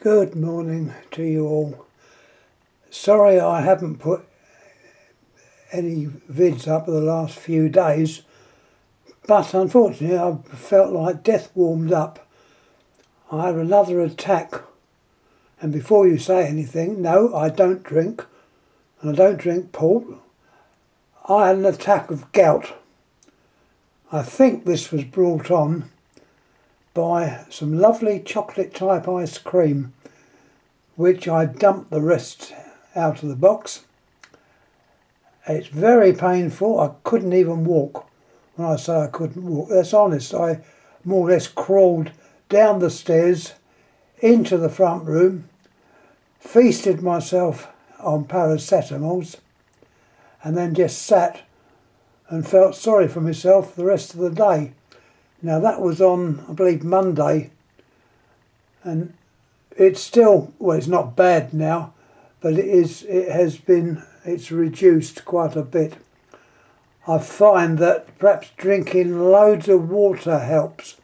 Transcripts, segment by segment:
Good morning to you all. Sorry I haven't put any vids up the last few days, but unfortunately I felt like death warmed up. I had another attack, and before you say anything, no, I don't drink, and I don't drink port. I had an attack of gout. I think this was brought on by some lovely chocolate type ice cream, which I dumped the rest out of the box. It's very painful. I couldn't even walk. When I say I couldn't walk, that's honest. I more or less crawled down the stairs into the front room, feasted myself on paracetamols, and then just sat and felt sorry for myself the rest of the day. Now that was on, I believe, Monday, and it's still, well, it's not bad now, but it's reduced quite a bit. I find that perhaps drinking loads of water helps.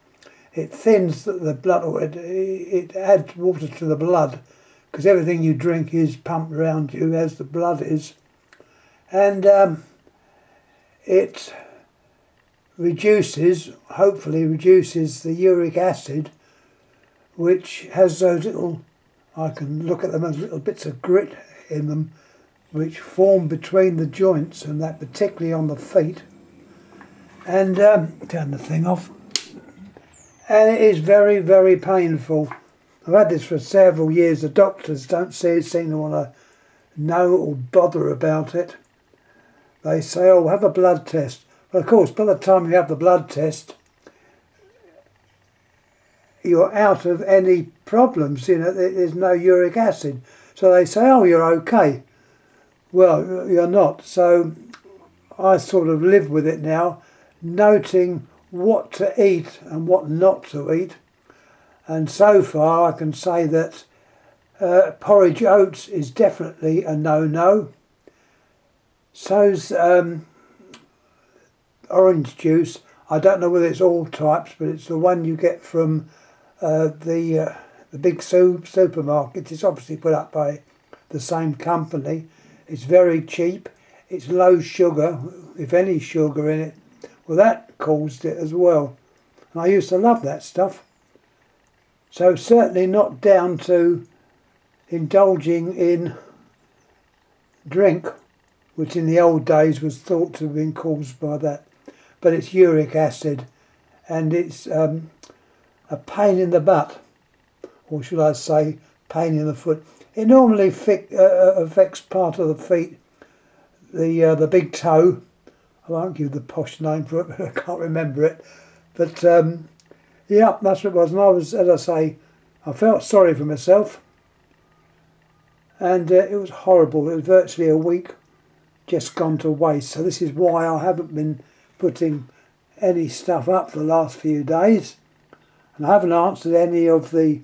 It thins the blood, or it adds water to the blood, because everything you drink is pumped around you as the blood is, and it hopefully reduces the uric acid, which has those little, I can look at them as little bits of grit in them, which form between the joints, and that particularly on the feet. And turn the thing off. And it is very, very painful. I've had this for several years. The doctors don't seem to want to know or bother about it. They say, oh, have a blood test. Well, of course, by the time you have the blood test, you're out of any problems, there's no uric acid. So they say, oh, you're okay. Well, you're not. So I sort of live with it now, noting what to eat and what not to eat. And so far I can say that porridge oats is definitely a no-no. So's orange juice. I don't know whether it's all types, but it's the one you get from the big supermarkets. It's obviously put up by the same company. It's very cheap. It's low sugar, if any sugar in it. Well, that caused it as well. And I used to love that stuff. So certainly not down to indulging in drink, which in the old days was thought to have been caused by that. But it's uric acid, and it's a pain in the butt, or should I say pain in the foot. It normally affects part of the feet, the big toe. I won't give the posh name for it, but I can't remember it. But yeah, that's what it was. And I was, as I say, I felt sorry for myself, and it was horrible. It was virtually a week just gone to waste. So this is why I haven't been putting any stuff up for the last few days, and I haven't answered any of the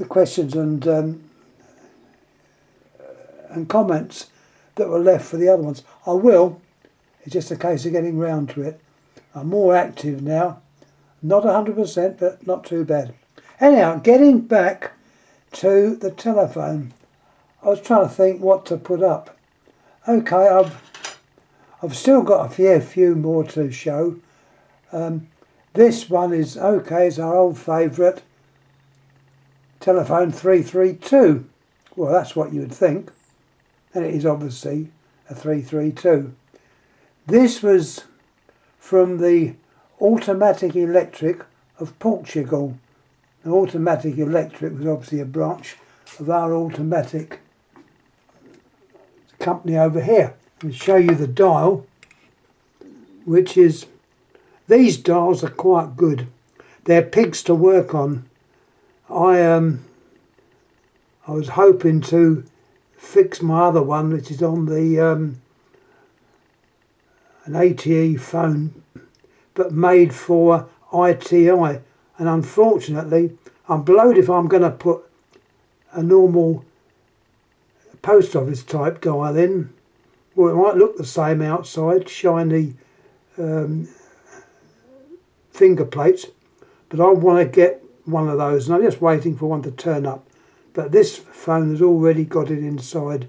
questions and comments that were left for the other ones. I will. It's just a case of getting round to it. I'm more active now, not 100%, but not too bad. Anyhow, getting back to the telephone, I was trying to think what to put up. Okay, I've still got a few more to show. This one is okay, it's our old favourite, telephone 332. Well, that's what you would think, and it is obviously a 332. This was from the Automatic Electric of Portugal. The Automatic Electric was obviously a branch of our automatic company over here. I'll show you the dial, which is, these dials are quite good. They're pigs to work on. I was hoping to fix my other one, which is on the an ATE phone, but made for ITI, and unfortunately I'm blowed if I'm going to put a normal post office type dial in. Well, it might look the same outside, shiny finger plates, but I want to get one of those, and I'm just waiting for one to turn up. But this phone has already got it inside,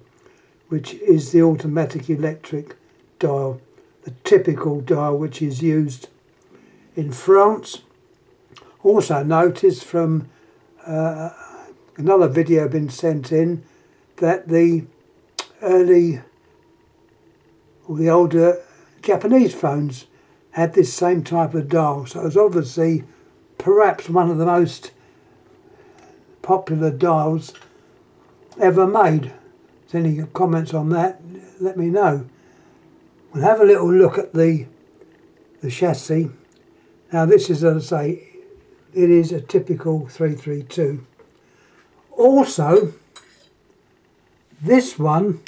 which is the automatic electric dial, the typical dial which is used in France. Also noticed from another video been sent in that the older Japanese phones had this same type of dial, so it's obviously perhaps one of the most popular dials ever made. If there's any comments on that, let me know. We'll have a little look at the chassis. Now this is, as I say, it is a typical 332. Also, this one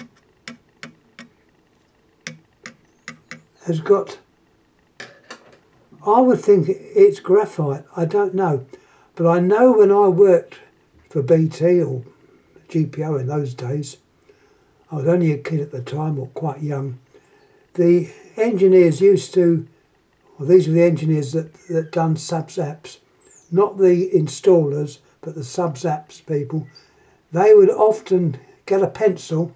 has got, I would think it's graphite, I don't know. But I know when I worked for BT or GPO in those days, I was only a kid at the time or quite young, the engineers used to, well, these were the engineers that done subs-apps, not the installers, but the subs-apps people. They would often get a pencil,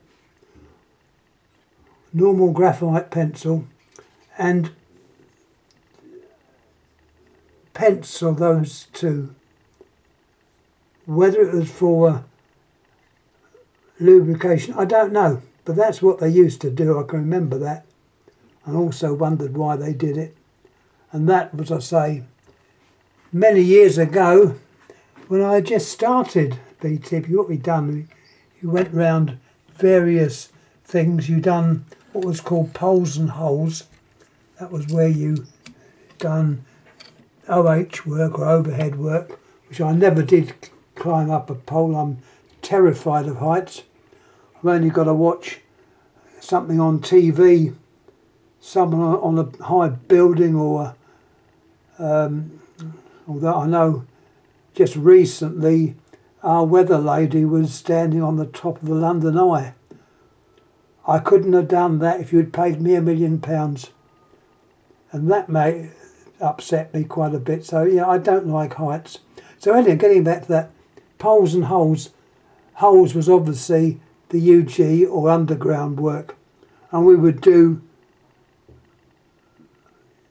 normal graphite pencil, and pencil those two. Whether it was for lubrication, I don't know, but that's what they used to do. I can remember that, and also wondered why they did it. And that was, I say, many years ago when I just started BT. What we done, you went round various things. You done what was called poles and holes. That was where you done OH work or overhead work, which I never did climb up a pole. I'm terrified of heights. I've only got to watch something on TV, someone on a high building, or although I know just recently our weather lady was standing on the top of the London Eye. I couldn't have done that if you'd paid me £1 million. And that may upset me quite a bit. So yeah, I don't like heights. So anyway, getting back to that, poles and holes. Holes was obviously the UG or underground work. And we would do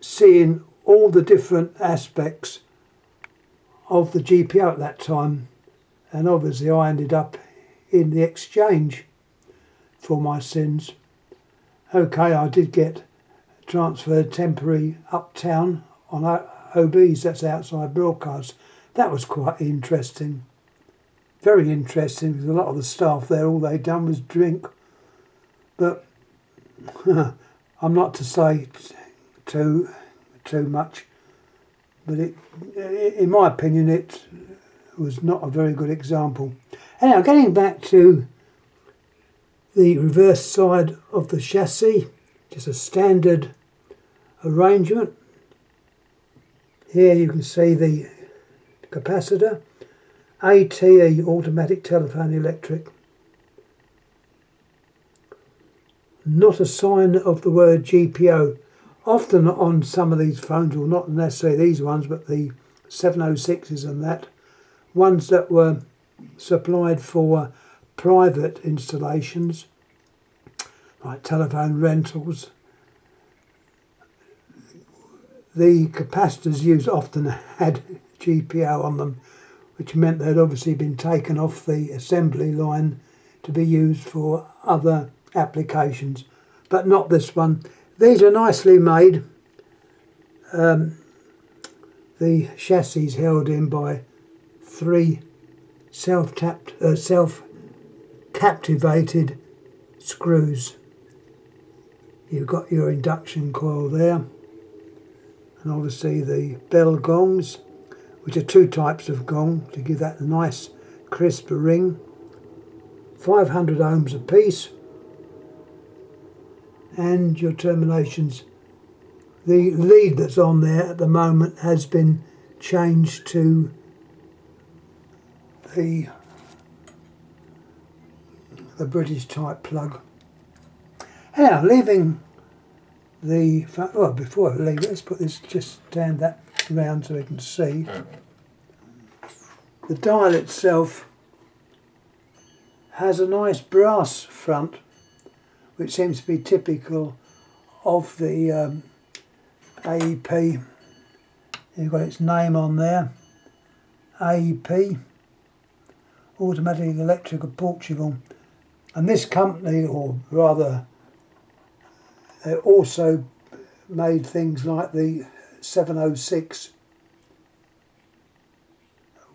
seeing all the different aspects of the GPO at that time. And obviously I ended up in the exchange for my sins. Okay, I did get transferred temporary uptown on OBs, that's outside broadcast. That was quite interesting. Very interesting, because a lot of the staff there, all they'd done was drink. But I'm not to say too much, but in my opinion, it was not a very good example. Anyhow, getting back to the reverse side of the chassis, just a standard arrangement. Here you can see the capacitor, ATE Automatic Telephone Electric. Not a sign of the word GPO. Often on some of these phones, or not necessarily these ones, but the 706s and that, ones that were supplied for private installations, like telephone rentals, the capacitors used often had GPO on them, which meant they'd obviously been taken off the assembly line to be used for other applications, but not this one. These are nicely made. The chassis is held in by 3 self-captivated screws. You've got your induction coil there, and obviously the bell gongs, which are 2 types of gong to give that nice crisp ring. 500 ohms a piece, and your terminations. The lead that's on there at the moment has been changed to the British type plug. Now, leaving the, well, before I leave it, let's put this, just stand that around so we can see. The dial itself has a nice brass front, which seems to be typical of the AEP. You've got its name on there, AEP Automatic Electric Portugal. And this company, or rather, they also made things like the 706.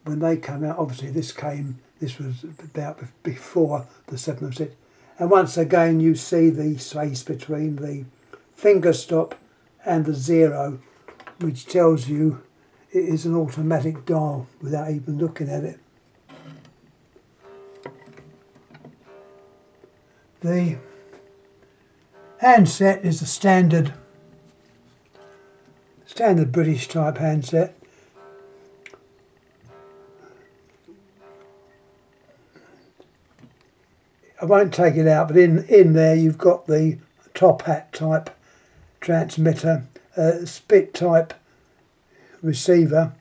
When they came out, obviously this was about before the 706. And once again you see the space between the finger stop and the 0, which tells you it is an automatic dial without even looking at it. The handset is the standard British type handset. I won't take it out, but in there you've got the top hat type transmitter, spit type receiver,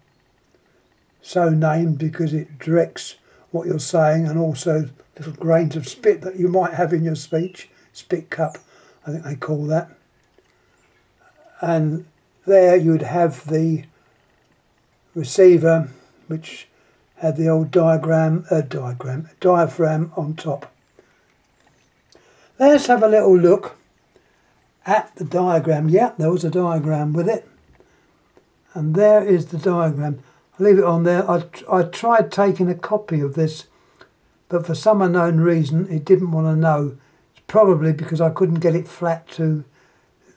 so named because it directs what you're saying, and also little grains of spit that you might have in your speech, spit cup I think they call that. And there you'd have the receiver, which had the old diaphragm on top. Let's have a little look at the diagram. Yeah, there was a diagram with it, and there is the diagram. I'll leave it on there. I tried taking a copy of this, but for some unknown reason it didn't want to know. It's probably because I couldn't get it flat to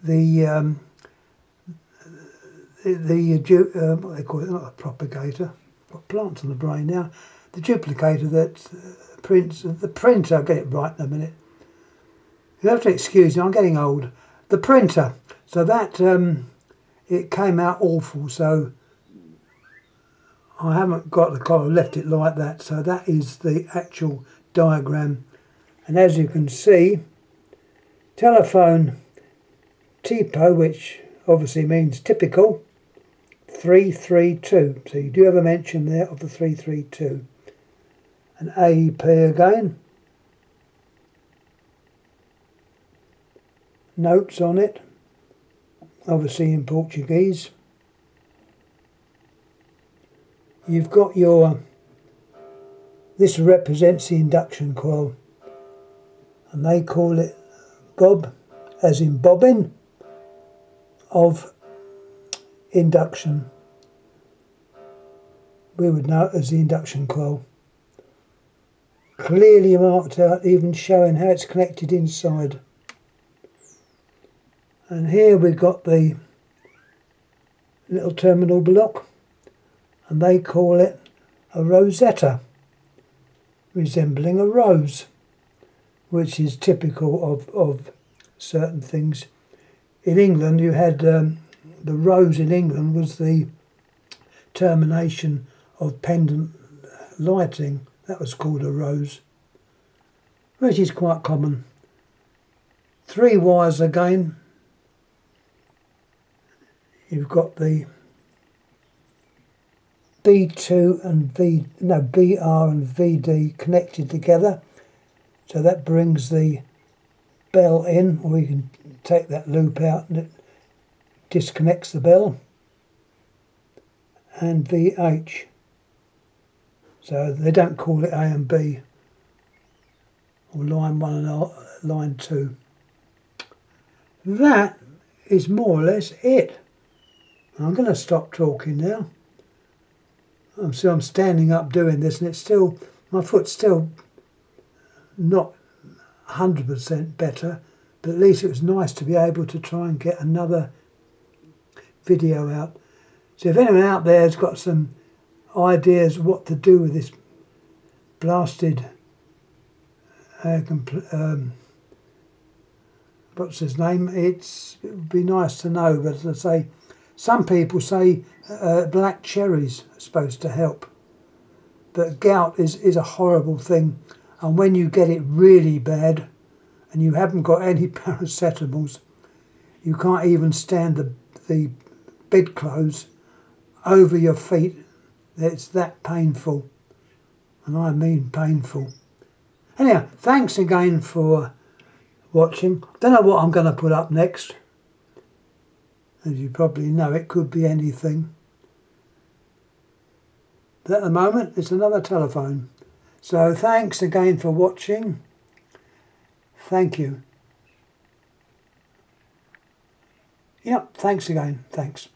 the what they call it, not a propagator. I've got plants on the brain now. The duplicator that prints the printer. I'll get it right in a minute. You have to excuse me, I'm getting old. The printer. So that it came out awful. So I haven't got the collar, left it like that. So that is the actual diagram. And as you can see, telephone TPO, which obviously means typical, 332. So you do have a mention there of the 332. And AEP again. Notes on it, obviously in Portuguese. You've got this represents the induction coil, and they call it bob, as in bobbin, of induction. We would know it as the induction coil. Clearly marked out, even showing how it's connected inside. And here we've got the little terminal block, and they call it a rosetta, resembling a rose, which is typical of certain things. In England you had the rose in England was the termination of pendant lighting. That was called a rose, which is quite common. 3 wires again. You've got the B2 and BR and VD connected together. So that brings the bell in, or you can take that loop out and it disconnects the bell. And VH. So they don't call it A and B, or line 1 and line 2. That is more or less it. I'm going to stop talking now. I'm standing up doing this, and it's still, my foot's still not 100% better, but at least it was nice to be able to try and get another video out. So if anyone out there has got some ideas what to do with this blasted what's his name, it would be nice to know. But as I say, some people say black cherries are supposed to help, but gout is a horrible thing, and when you get it really bad and you haven't got any paracetamols, you can't even stand the bedclothes over your feet. It's that painful. and I mean painful. Anyhow, thanks again for watching. Don't know what I'm going to put up next. As you probably know, it could be anything. But at the moment, it's another telephone. So thanks again for watching. Thank you. Yep, thanks again. Thanks.